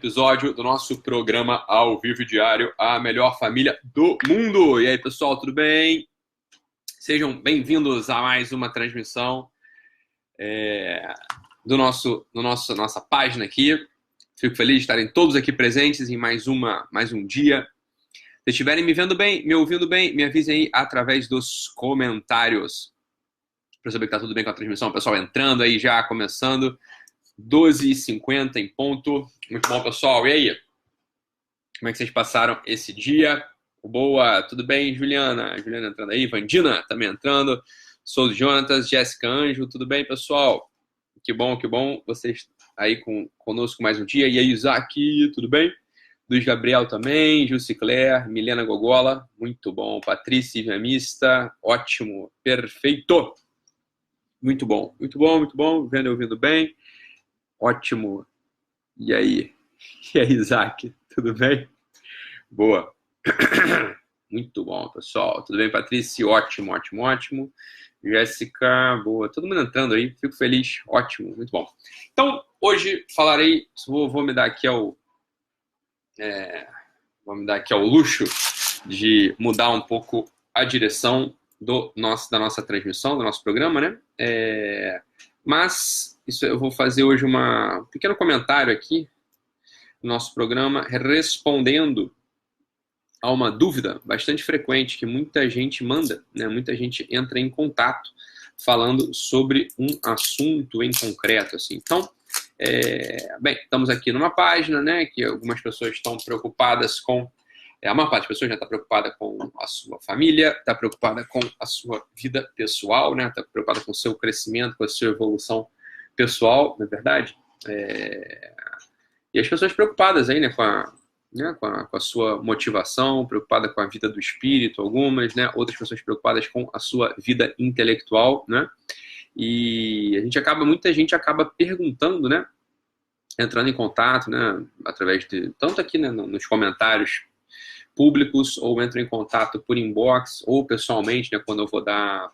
Episódio do nosso programa ao vivo diário, a melhor família do mundo. E aí, pessoal, tudo bem? Sejam bem-vindos a mais uma transmissão nossa página aqui. Fico feliz de estarem todos aqui presentes em mais um dia. Se estiverem me vendo bem, me ouvindo bem, me avisem aí através dos comentários para saber que está tudo bem com a transmissão. O pessoal entrando aí já, começando. 12h50 em ponto. Muito bom, pessoal. E aí? Como é que vocês passaram esse dia? Boa, tudo bem, Juliana? Juliana entrando aí. Vandina também entrando. Sou o Jonatas, Jéssica Anjo. Tudo bem, pessoal? Que bom vocês aí conosco mais um dia. E aí, Isaac, tudo bem? Luiz Gabriel também. Jussi Claire, Milena Gogola. Muito bom. Patrícia Viamista. Ótimo. Perfeito. Muito bom. Vendo e ouvindo bem. Ótimo. E aí? E aí, Isaac? Tudo bem? Boa. Muito bom, pessoal. Tudo bem, Patrícia? Ótimo. Jéssica, boa. Todo mundo entrando aí. Fico feliz. Ótimo. Muito bom. Então, hoje falarei... Vou me dar aqui ao luxo de mudar um pouco a direção da nossa transmissão, do nosso programa, né? Mas eu vou fazer hoje um pequeno comentário aqui no nosso programa, respondendo a uma dúvida bastante frequente que muita gente manda, né? Muita gente entra em contato falando sobre um assunto em concreto, assim. Então, estamos aqui numa página, né, que algumas pessoas estão preocupadas com... A maior parte das pessoas já está preocupada com a sua família, está preocupada com a sua vida pessoal, né? Está preocupada com o seu crescimento, com a sua evolução pessoal, não é verdade? E as pessoas preocupadas aí, né, com a sua motivação, preocupada com a vida do espírito, algumas, né? Outras pessoas preocupadas com a sua vida intelectual, né? E muita gente acaba perguntando, né? Entrando em contato, né? Através de, tanto aqui, né, nos comentários públicos, ou entro em contato por inbox, ou pessoalmente, né, quando eu vou dar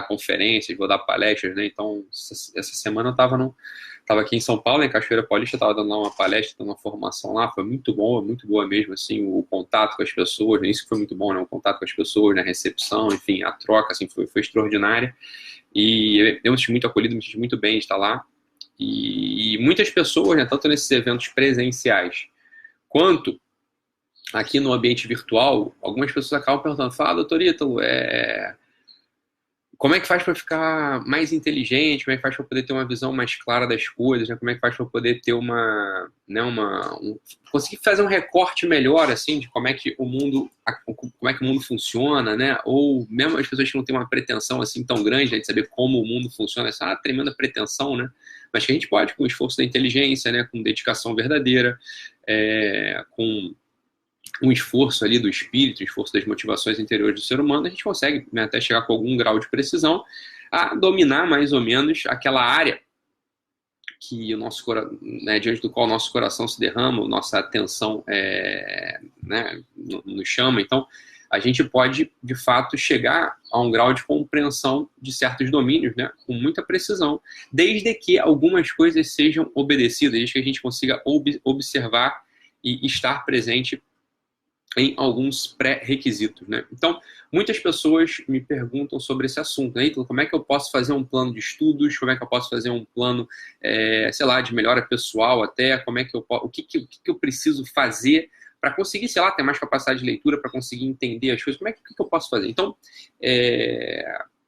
conferências, vou dar palestras, né? Então, essa semana eu estava aqui em São Paulo, em Cachoeira Paulista, estava dando lá uma palestra, dando uma formação lá, foi muito boa mesmo, assim, o contato com as pessoas, né? Isso foi muito bom, né? O contato com as pessoas, né? A recepção, enfim, a troca, assim, foi extraordinária, e eu me senti muito acolhido, me senti muito bem de estar lá, e muitas pessoas, né, tanto nesses eventos presenciais, quanto aqui no ambiente virtual, algumas pessoas acabam perguntando, fala, doutor Ítalo, como é que faz para ficar mais inteligente, como é que faz para poder ter uma visão mais clara das coisas, né? Como é que faz para poder ter conseguir fazer um recorte melhor, assim, de como é que o mundo funciona, né? Ou mesmo as pessoas que não têm uma pretensão assim tão grande, né, de saber como o mundo funciona, essa é uma tremenda pretensão, né? Mas que a gente pode, com o esforço da inteligência, né, com dedicação verdadeira, com um esforço ali do espírito, um esforço das motivações interiores do ser humano, a gente consegue, né, até chegar com algum grau de precisão a dominar mais ou menos aquela área que né, diante do qual o nosso coração se derrama, nossa atenção né, nos chama. Então, a gente pode, de fato, chegar a um grau de compreensão de certos domínios, né, com muita precisão, desde que algumas coisas sejam obedecidas, desde que a gente consiga observar e estar presente em alguns pré-requisitos, né? Então, muitas pessoas me perguntam sobre esse assunto, né? Então, como é que eu posso fazer um plano de estudos? Como é que eu posso fazer um plano, sei lá, de melhora pessoal até? O que eu preciso fazer para conseguir, sei lá, ter mais capacidade de leitura, para conseguir entender as coisas? O que eu posso fazer? Então,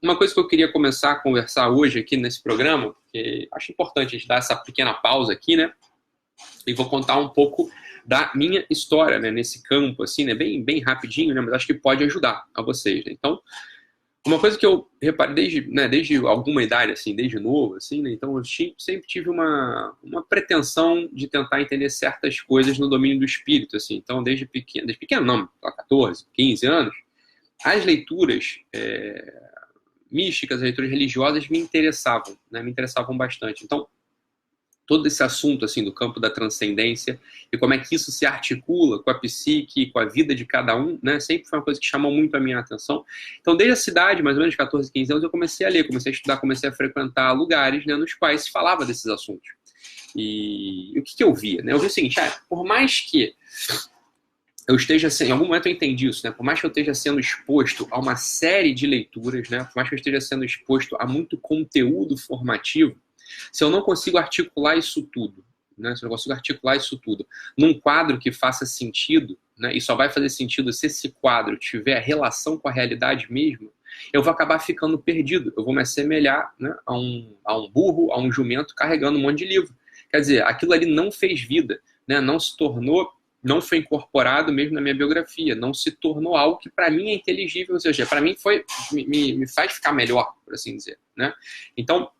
uma coisa que eu queria começar a conversar hoje aqui nesse programa, que acho importante a gente dar essa pequena pausa aqui, né? E vou contar um pouco da minha história, né, nesse campo, assim, né, bem rapidinho, né, mas acho que pode ajudar a vocês, né? Então, uma coisa que eu reparei desde alguma idade, assim, desde novo, assim, né, então eu sempre tive uma pretensão de tentar entender certas coisas no domínio do espírito, assim, então desde pequeno não, 14, 15 anos, as leituras místicas, as leituras religiosas me interessavam, né, me interessavam bastante. Então, todo esse assunto assim do campo da transcendência e como é que isso se articula com a psique, com a vida de cada um, né? Sempre foi uma coisa que chamou muito a minha atenção. Então, desde a cidade, mais ou menos 14, 15 anos, eu comecei a ler, comecei a estudar, comecei a frequentar lugares, né, nos quais se falava desses assuntos. E o que eu via? Né? Eu vi o seguinte, por mais que eu esteja sendo, em algum momento eu entendi isso, né? Por mais que eu esteja sendo exposto a uma série de leituras, né? Por mais que eu esteja sendo exposto a muito conteúdo formativo, se eu não consigo articular isso tudo, né? Se eu não consigo articular isso tudo num quadro que faça sentido, né? E só vai fazer sentido se esse quadro tiver relação com a realidade mesmo, eu vou acabar ficando perdido. Eu vou me assemelhar, né, a um burro, a um jumento carregando um monte de livro. Quer dizer, aquilo ali não fez vida, né? Não se tornou, não foi incorporado mesmo na minha biografia, não se tornou algo que para mim é inteligível, ou seja, para mim me faz ficar melhor, por assim dizer, né? Então,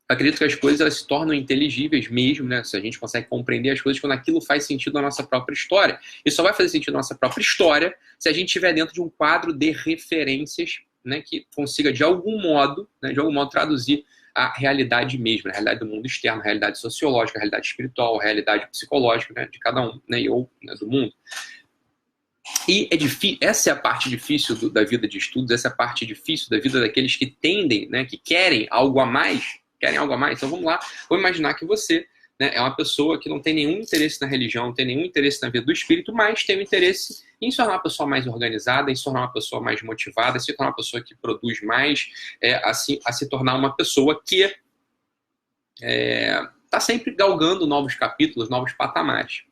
acredito que as coisas elas se tornam inteligíveis mesmo, né? Se a gente consegue compreender as coisas quando aquilo faz sentido na nossa própria história. E só vai fazer sentido na nossa própria história se a gente estiver dentro de um quadro de referências, né, que consiga de algum modo traduzir a realidade mesmo, a realidade do mundo externo, a realidade sociológica, a realidade espiritual, a realidade psicológica, né, de cada um, né, ou né, do mundo. E é difícil, essa é a parte difícil da vida de estudos, essa é a parte difícil da vida daqueles que tendem, né, que querem algo a mais. Então vamos lá, vou imaginar que você, né, é uma pessoa que não tem nenhum interesse na religião, não tem nenhum interesse na vida do espírito, mas tem um interesse em se tornar uma pessoa mais organizada, em se tornar uma pessoa mais motivada, em se tornar uma pessoa que produz mais, a se tornar uma pessoa que está sempre galgando novos capítulos, novos patamares.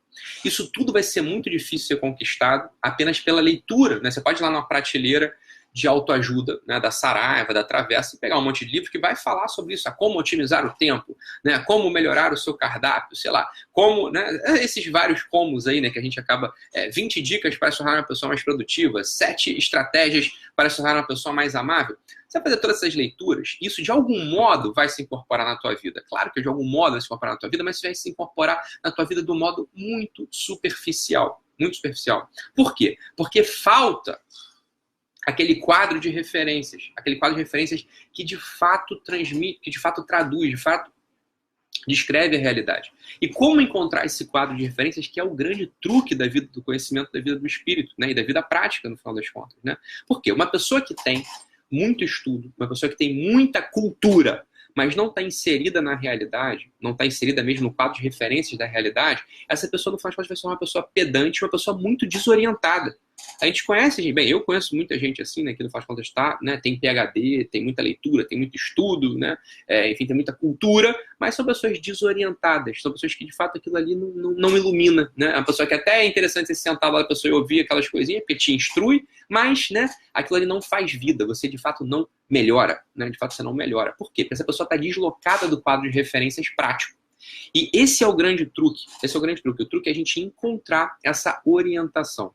Isso tudo vai ser muito difícil ser conquistado apenas pela leitura, né? Você pode ir lá numa prateleira de autoajuda, né, da Saraiva, da Travessa, e pegar um monte de livro que vai falar sobre isso, como otimizar o tempo, né, como melhorar o seu cardápio, sei lá, como, né, esses vários comos aí, né, que a gente acaba, 20 dicas para se tornar uma pessoa mais produtiva, 7 estratégias para se tornar uma pessoa mais amável. Você vai fazer todas essas leituras, isso de algum modo vai se incorporar na tua vida. Claro que de algum modo vai se incorporar na tua vida, mas isso vai se incorporar na tua vida de um modo muito superficial. Muito superficial. Por quê? Porque falta aquele quadro de referências que de fato transmite, que de fato traduz, de fato descreve a realidade. E como encontrar esse quadro de referências que é o grande truque da vida do conhecimento, da vida do espírito, né, e da vida prática, no final das contas, né? Por quê? Uma pessoa que tem muito estudo, uma pessoa que tem muita cultura, mas não está inserida na realidade, não está inserida mesmo no quadro de referências da realidade, essa pessoa, no final das contas, vai ser uma pessoa pedante, uma pessoa muito desorientada. A gente conhece, bem, eu conheço muita gente assim, né, que no faz contas está, né, tem PhD, tem muita leitura, tem muito estudo, né, enfim, tem muita cultura, mas são pessoas desorientadas, são pessoas que de fato aquilo ali não ilumina, né, é uma pessoa que até é interessante você sentar lá da pessoa e ouvir aquelas coisinhas, porque te instrui, mas, né, aquilo ali não faz vida, você de fato não melhora, né, de fato você não melhora. Por quê? Porque essa pessoa está deslocada do quadro de referências prático. E esse é o grande truque, o truque é a gente encontrar essa orientação.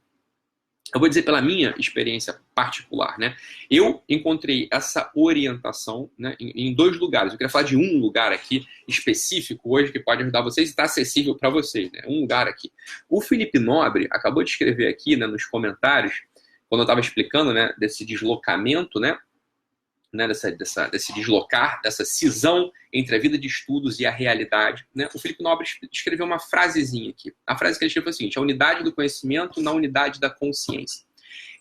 Eu vou dizer pela minha experiência particular, né? Eu encontrei essa orientação, né, em 2 lugares. Eu queria falar de um lugar aqui específico hoje que pode ajudar vocês e está acessível para vocês, né? Um lugar aqui. O Felipe Nobre acabou de escrever aqui, né, nos comentários, quando eu estava explicando, né, desse deslocamento, né, desse deslocar, dessa cisão entre a vida de estudos e a realidade, né? O Felipe Nobre escreveu uma frasezinha aqui. A frase que ele escreveu foi a seguinte: a unidade do conhecimento na unidade da consciência.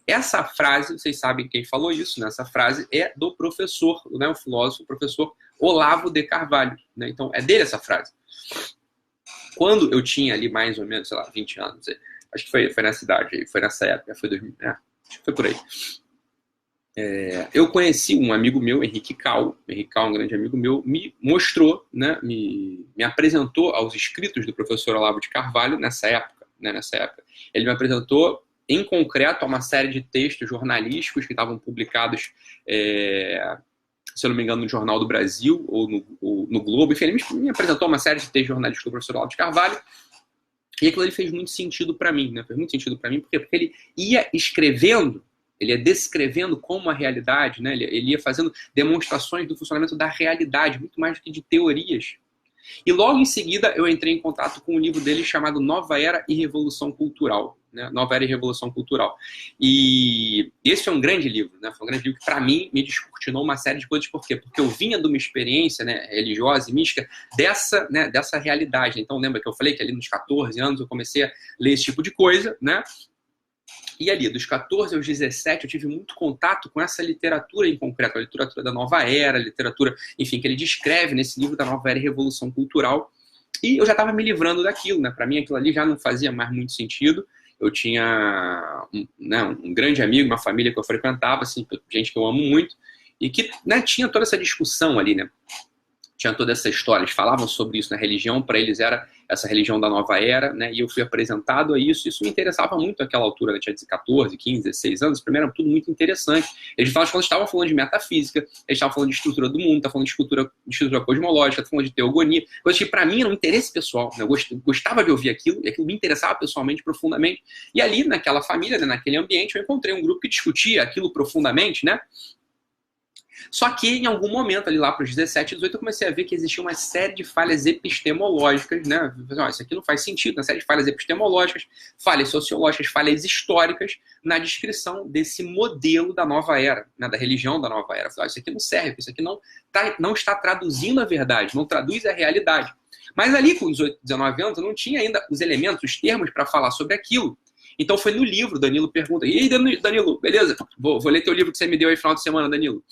Essa frase, vocês sabem quem falou isso, né? Essa frase é do professor, né, o filósofo, o professor Olavo de Carvalho, né? Então, é dele essa frase. Quando eu tinha ali mais ou menos, sei lá, 20 anos, acho que foi nessa idade, foi nessa época, foi 2000, acho que foi por aí. Eu conheci um amigo meu, Henrique Cal, um grande amigo meu, me mostrou, né, me apresentou aos escritos do professor Olavo de Carvalho nessa época, né, Ele me apresentou, em concreto, a uma série de textos jornalísticos que estavam publicados, se eu não me engano, no Jornal do Brasil ou no Globo. Enfim, ele me apresentou uma série de textos jornalísticos do professor Olavo de Carvalho, e aquilo ali fez muito sentido para mim, né? Fez muito sentido para mim, porque ele ia escrevendo, ele ia descrevendo como a realidade, né? Ele ia fazendo demonstrações do funcionamento da realidade, muito mais do que de teorias. E logo em seguida eu entrei em contato com um livro dele chamado Nova Era e Revolução Cultural. Né? Nova Era e Revolução Cultural. E esse é um grande livro, né? Foi um grande livro que, para mim, me descortinou uma série de coisas. Por quê? Porque eu vinha de uma experiência, né, religiosa e mística dessa realidade. Então, lembra que eu falei que ali nos 14 anos eu comecei a ler esse tipo de coisa, né? E ali, dos 14 aos 17, eu tive muito contato com essa literatura em concreto, a literatura da Nova Era, a literatura, enfim, que ele descreve nesse livro da Nova Era e Revolução Cultural. E eu já estava me livrando daquilo, né? Para mim aquilo ali já não fazia mais muito sentido. Eu tinha um grande amigo, uma família que eu frequentava, assim, gente que eu amo muito, e que, né, tinha toda essa discussão ali, né? Tinha toda essa história, eles falavam sobre isso na religião, para eles era essa religião da nova era, né? E eu fui apresentado a isso me interessava muito naquela altura, né? Tinha 14, 15, 16 anos, primeiro era tudo muito interessante. Eles quando estavam falando de metafísica, eles estavam falando de estrutura do mundo, estavam falando de estrutura cosmológica, estavam falando de teogonia, coisas que para mim era um interesse pessoal, né? Eu gostava de ouvir aquilo, e aquilo me interessava pessoalmente, profundamente. E ali, naquela família, né, naquele ambiente, eu encontrei um grupo que discutia aquilo profundamente, né? Só que em algum momento, ali lá para os 17, 18, eu comecei a ver que existia uma série de falhas epistemológicas, né? Isso aqui não faz sentido, uma série de falhas epistemológicas, falhas sociológicas, falhas históricas na descrição desse modelo da nova era, né? Da religião da nova era. Isso aqui não serve, isso aqui não está traduzindo a verdade, não traduz a realidade. Mas ali com os 18, 19 anos, eu não tinha ainda os elementos, os termos para falar sobre aquilo. Então foi no livro, Danilo pergunta, e aí Danilo, beleza? Vou ler teu livro que você me deu aí no final de semana, Danilo.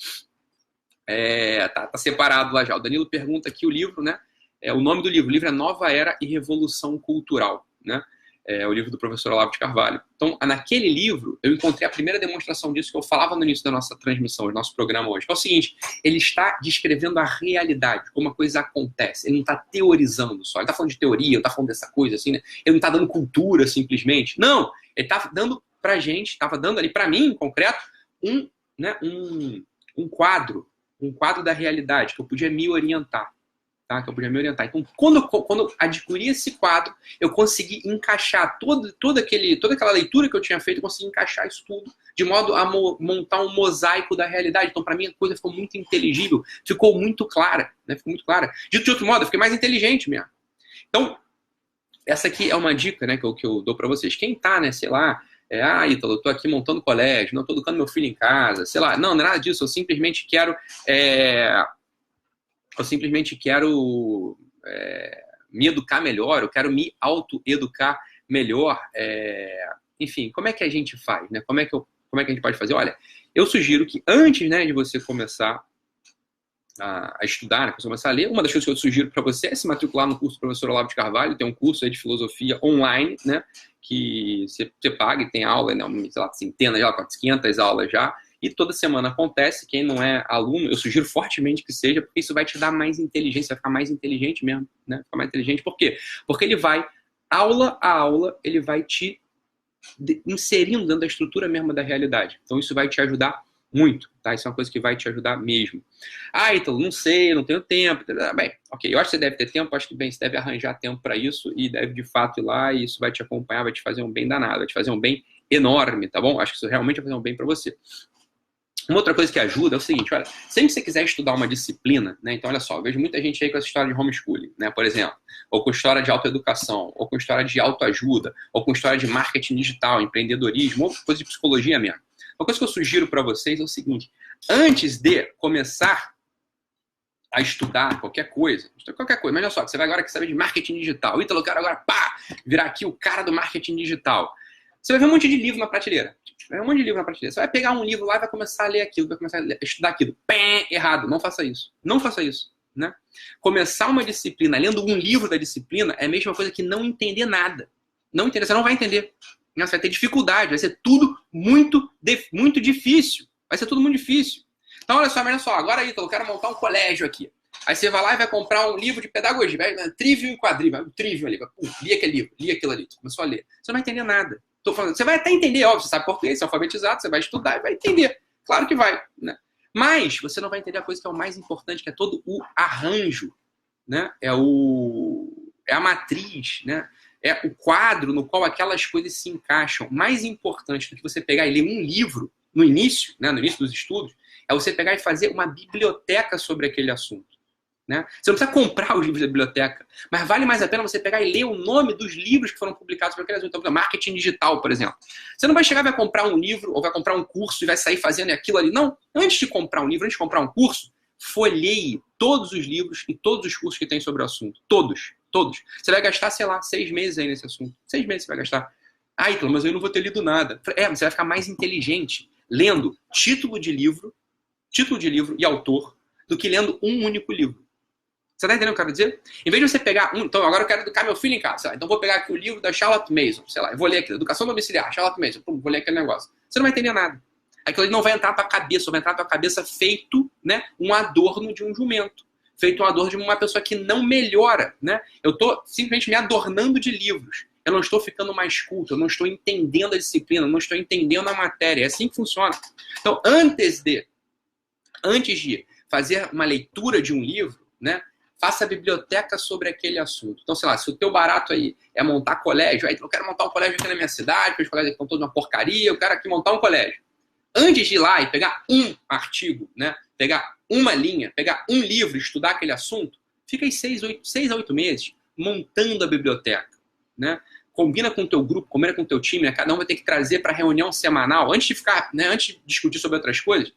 Tá separado lá já. O Danilo pergunta aqui o livro, né? O nome do livro. O livro é Nova Era e Revolução Cultural, né? É o livro do professor Olavo de Carvalho. Então, naquele livro, eu encontrei a primeira demonstração disso que eu falava no início da nossa transmissão, do nosso programa hoje. Que é o seguinte, ele está descrevendo a realidade, como a coisa acontece. Ele não está teorizando só. Ele está falando de teoria, ele está falando dessa coisa assim, né? Ele não está dando cultura, simplesmente. Não! Ele está dando pra gente, estava dando ali pra mim, em concreto, um quadro da realidade, que eu podia me orientar. Tá? Que eu podia me orientar. Então, quando eu adquiri esse quadro, eu consegui encaixar toda aquela leitura que eu tinha feito, eu consegui encaixar isso tudo, de modo a montar um mosaico da realidade. Então, para mim, a coisa ficou muito inteligível, ficou muito clara. Né? Ficou muito clara. Dito de outro modo, eu fiquei mais inteligente mesmo. Então, essa aqui é uma dica, né, que eu dou para vocês. Quem tá, né, sei lá, Ítalo, eu tô aqui montando colégio, não tô educando meu filho em casa, sei lá. Não é nada disso, eu simplesmente quero me educar melhor, eu quero me autoeducar melhor. Enfim, como é que a gente faz, né? Como é que a gente pode fazer? Olha, eu sugiro que antes, né, de você começar a estudar, né, começar a ler, uma das coisas que eu sugiro para você é se matricular no curso do professor Olavo de Carvalho. Tem um curso aí de filosofia online, né, que você paga e tem aula, né, sei lá, centenas, 500 aulas já, e toda semana acontece. Quem não é aluno, eu sugiro fortemente que seja, porque isso vai te dar mais inteligência, vai ficar mais inteligente mesmo, né, ficar mais inteligente. Por quê? Porque ele vai, aula a aula, ele vai te inserindo dentro da estrutura mesmo da realidade. Então isso vai te ajudar muito, tá? Isso é uma coisa que vai te ajudar mesmo. Ítalo, não sei, não tenho tempo. Bem, ok, eu acho que você deve ter tempo, acho que bem, você deve arranjar tempo para isso e deve de fato ir lá e isso vai te acompanhar, vai te fazer um bem danado, vai te fazer um bem enorme, tá bom? Acho que isso realmente vai fazer um bem para você. Uma outra coisa que ajuda é o seguinte, olha, sempre que você quiser estudar uma disciplina, né? Então, olha só, eu vejo muita gente aí com essa história de homeschooling, né? Por exemplo, ou com história de autoeducação, ou com história de autoajuda, ou com história de marketing digital, empreendedorismo, ou coisa de psicologia mesmo. Uma coisa que eu sugiro para vocês é o seguinte, antes de começar a estudar qualquer coisa, mas olha só, você vai agora que saber de marketing digital, Ítalo, eu quero agora, virar aqui o cara do marketing digital. Você vai ver um monte de livro na prateleira. Você vai pegar um livro lá e vai começar a ler aquilo, vai começar a estudar aquilo. Errado, não faça isso. Não faça isso, né? Começar uma disciplina lendo um livro da disciplina é a mesma coisa que não entender nada. Não entender, você não vai entender. Você vai ter dificuldade, vai ser tudo muito difícil. Vai ser tudo muito difícil. Então, olha só, agora Ítalo, eu quero montar um colégio aqui. Aí você vai lá e vai comprar um livro de pedagogia, Trivium e Quadrivium, Trivium ali, li aquele livro, li aquilo ali, começou a ler. Você não vai entender nada. Tô falando, você vai até entender, óbvio, você sabe português, você é alfabetizado, você vai estudar e vai entender. Claro que vai, né? Mas você não vai entender a coisa que é o mais importante, que é todo o arranjo, né? É a matriz, né? É o quadro no qual aquelas coisas se encaixam. Mais importante do que você pegar e ler um livro no início, né? No início dos estudos, é você pegar e fazer uma biblioteca sobre aquele assunto. Né? Você não precisa comprar os livros da biblioteca, mas vale mais a pena você pegar e ler o nome dos livros que foram publicados por aquele assunto. Então, marketing digital, por exemplo. Você não vai chegar e vai comprar um livro ou vai comprar um curso e vai sair fazendo aquilo ali. Não. Antes de comprar um livro, antes de comprar um curso, folheie todos os livros e todos os cursos que tem sobre o assunto. Todos. Você vai gastar, sei lá, 6 meses aí nesse assunto. 6 meses você vai gastar. Ítalo, mas eu não vou ter lido nada. Você vai ficar mais inteligente lendo título de livro e autor do que lendo um único livro. Você tá entendendo o que eu quero dizer? Em vez de você pegar então agora eu quero educar meu filho em casa, sei lá, então vou pegar aqui o livro da Charlotte Mason, sei lá, eu vou ler aqui, Educação Domiciliar, Charlotte Mason, vou ler aquele negócio. Você não vai entender nada. Aquilo ali não vai entrar na tua cabeça, vai entrar na tua cabeça feito, né, um adorno de um jumento, feito um adorno de uma pessoa que não melhora, né? Eu tô simplesmente me adornando de livros. Eu não estou ficando mais culto, eu não estou entendendo a disciplina, eu não estou entendendo a matéria. É assim que funciona. Então, antes de fazer uma leitura de um livro, né, faça a biblioteca sobre aquele assunto. Então, sei lá, se o teu barato aí é montar colégio, aí eu quero montar um colégio aqui na minha cidade, porque os colégios estão todos uma porcaria, eu quero aqui montar um colégio. Antes de ir lá e pegar um artigo, né, pegar uma linha, pegar um livro e estudar aquele assunto, fica aí 6 a 8 meses montando a biblioteca, né? Combina com o teu grupo, combina com o teu time, né? Cada um vai ter que trazer para a reunião semanal, antes de discutir sobre outras coisas,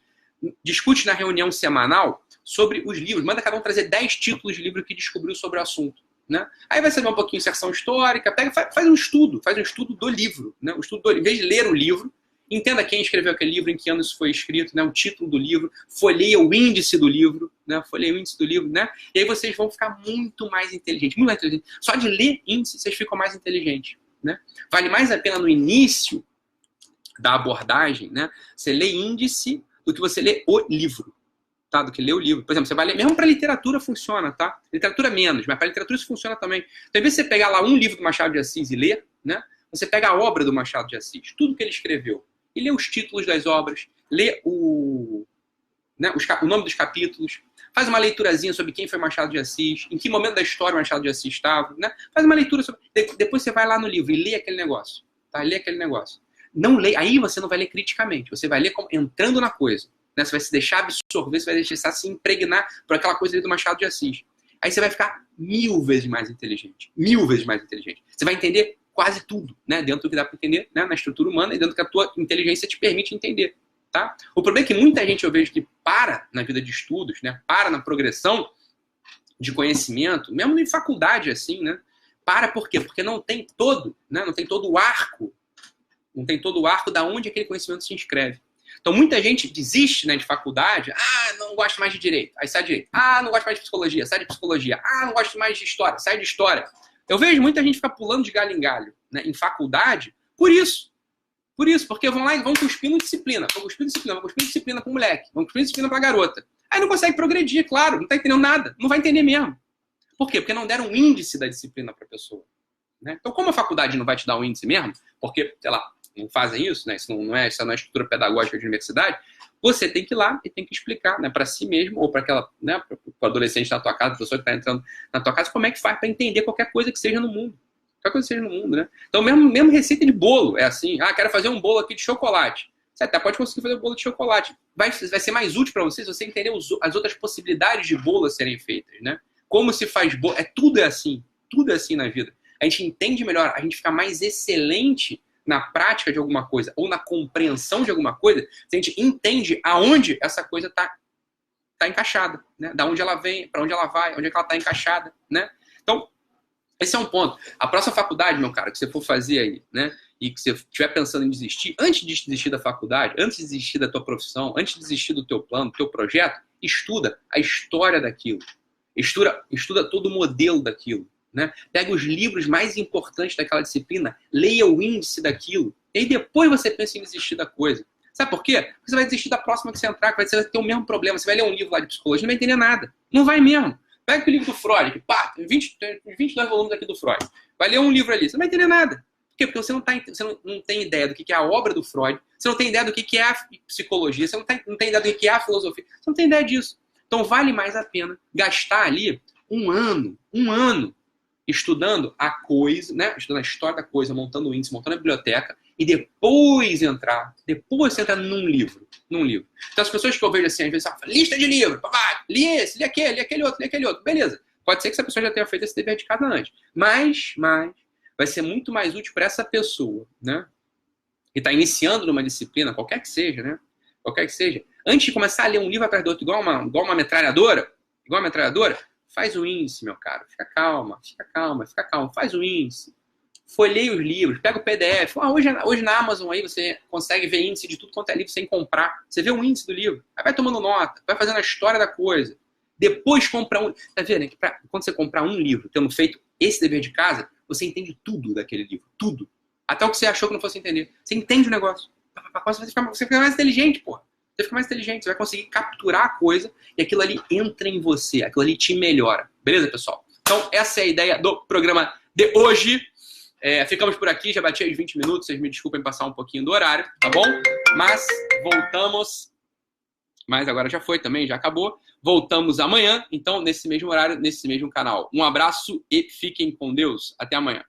discute na reunião semanal sobre os livros, manda cada um trazer 10 títulos de livro que descobriu sobre o assunto, né? Aí vai saber um pouquinho de inserção histórica, faz um estudo do livro, né? Em vez de ler o livro, entenda quem escreveu aquele livro, em que ano isso foi escrito, né? O título do livro, folheia o índice do livro, né? Né? E aí vocês vão ficar muito mais inteligentes, muito mais inteligentes. Só de ler índice, vocês ficam mais inteligentes, né? Vale mais a pena no início da abordagem, né? Você lê índice do que você lê o livro, tá? Do que ler o livro. Por exemplo, você vai ler, mesmo para literatura funciona, tá? Literatura menos, mas para literatura isso funciona também. Então, em vez de você pegar lá um livro do Machado de Assis e ler, né? Você pega a obra do Machado de Assis, tudo que ele escreveu, e lê os títulos das obras, lê o nome dos capítulos, faz uma leiturazinha sobre quem foi Machado de Assis, em que momento da história o Machado de Assis estava, né? Faz uma leitura sobre... Depois você vai lá no livro e lê aquele negócio, tá? Lê aquele negócio. Não lê, aí você não vai ler criticamente, você vai ler entrando na coisa, né? Você vai se deixar absorver, você vai deixar se impregnar por aquela coisa ali do Machado de Assis. Aí você vai ficar 1000 vezes mais inteligente. 1000 vezes mais inteligente. Você vai entender quase tudo, né? Dentro do que dá para entender, né? Na estrutura humana e dentro do que a tua inteligência te permite entender, tá? O problema é que muita gente eu vejo que para na vida de estudos, né? Para na progressão de conhecimento, mesmo em faculdade assim, né? Para por quê? Porque não tem todo, né? Não tem todo o arco, da onde aquele conhecimento se inscreve. Então muita gente desiste, né, de faculdade, não gosto mais de direito, aí sai de direito. Não gosto mais de psicologia, sai de psicologia. Não gosto mais de história, sai de história. Eu vejo muita gente ficar pulando de galho em galho, né, em faculdade, por isso, porque vão lá e vão cuspindo disciplina. Vão cuspindo disciplina pro moleque, vão cuspindo disciplina pra garota. Aí não consegue progredir, claro, não tá entendendo nada, não vai entender mesmo. Por quê? Porque não deram um índice da disciplina pra pessoa, né? Então, como a faculdade não vai te dar um índice mesmo, porque, sei lá, não fazem isso, né? Isso não é estrutura pedagógica de universidade, você tem que ir lá e tem que explicar, né, para si mesmo ou para aquela, né, para o adolescente na tua casa, a pessoa que está entrando na tua casa, como é que faz para entender qualquer coisa que seja no mundo. Qualquer coisa que seja no mundo, né? Então, mesmo receita de bolo é assim. Quero fazer um bolo aqui de chocolate. Você até pode conseguir fazer um bolo de chocolate. Vai ser mais útil para você se você entender as outras possibilidades de bolo a serem feitas, né? Como se faz bolo. Tudo é assim na vida. A gente entende melhor, a gente fica mais excelente na prática de alguma coisa ou na compreensão de alguma coisa, se a gente entende aonde essa coisa está encaixada, né? Da onde ela vem, para onde ela vai, onde é que ela está encaixada, né? Então, esse é um ponto. A próxima faculdade, meu cara, que você for fazer aí, né? E que você estiver pensando em desistir, antes de desistir da faculdade, antes de desistir da tua profissão, antes de desistir do teu plano, do teu projeto, estuda a história daquilo. Estuda todo o modelo daquilo. Né? Pega os livros mais importantes daquela disciplina, leia o índice daquilo, e aí depois você pensa em desistir da coisa. Sabe por quê? Porque você vai desistir da próxima que você entrar, que você vai ter o mesmo problema. Você vai ler um livro lá de psicologia, não vai entender nada. Não vai mesmo. Pega o livro do Freud, que tem 22 volumes aqui do Freud. Vai ler um livro ali, você não vai entender nada. Por quê? Porque você não tem ideia do que é a obra do Freud, você não tem ideia do que é a psicologia, você não tem ideia do que é a filosofia, você não tem ideia disso. Então vale mais a pena gastar ali um ano, estudando a coisa, né? Estudando a história da coisa, montando o índice, montando a biblioteca, e depois você entra num livro. Então as pessoas que eu vejo assim, às vezes, lista de livros, li esse, li aquele outro, beleza. Pode ser que essa pessoa já tenha feito esse dever de casa antes, mas vai ser muito mais útil para essa pessoa, né? Que está iniciando numa disciplina, qualquer que seja, né? Antes de começar a ler um livro atrás do outro, igual uma metralhadora, faz o índice, meu caro. Fica calma. Faz o índice. Folheia os livros. Pega o PDF. Hoje na Amazon aí você consegue ver índice de tudo quanto é livro sem comprar. Você vê o índice do livro. Aí vai tomando nota. Vai fazendo a história da coisa. Depois compra um... Tá vendo? É que quando você comprar um livro, tendo feito esse dever de casa, você entende tudo daquele livro. Tudo. Até o que você achou que não fosse entender. Você entende o negócio. Você fica mais inteligente, porra. Você fica mais inteligente. Você vai conseguir capturar a coisa e aquilo ali entra em você. Aquilo ali te melhora. Beleza, pessoal? Então, essa é a ideia do programa de hoje. Ficamos por aqui. Já bati os 20 minutos. Vocês me desculpem passar um pouquinho do horário, tá bom? Mas voltamos... Mas agora já foi também, já acabou. Voltamos amanhã, então, nesse mesmo horário, nesse mesmo canal. Um abraço e fiquem com Deus. Até amanhã.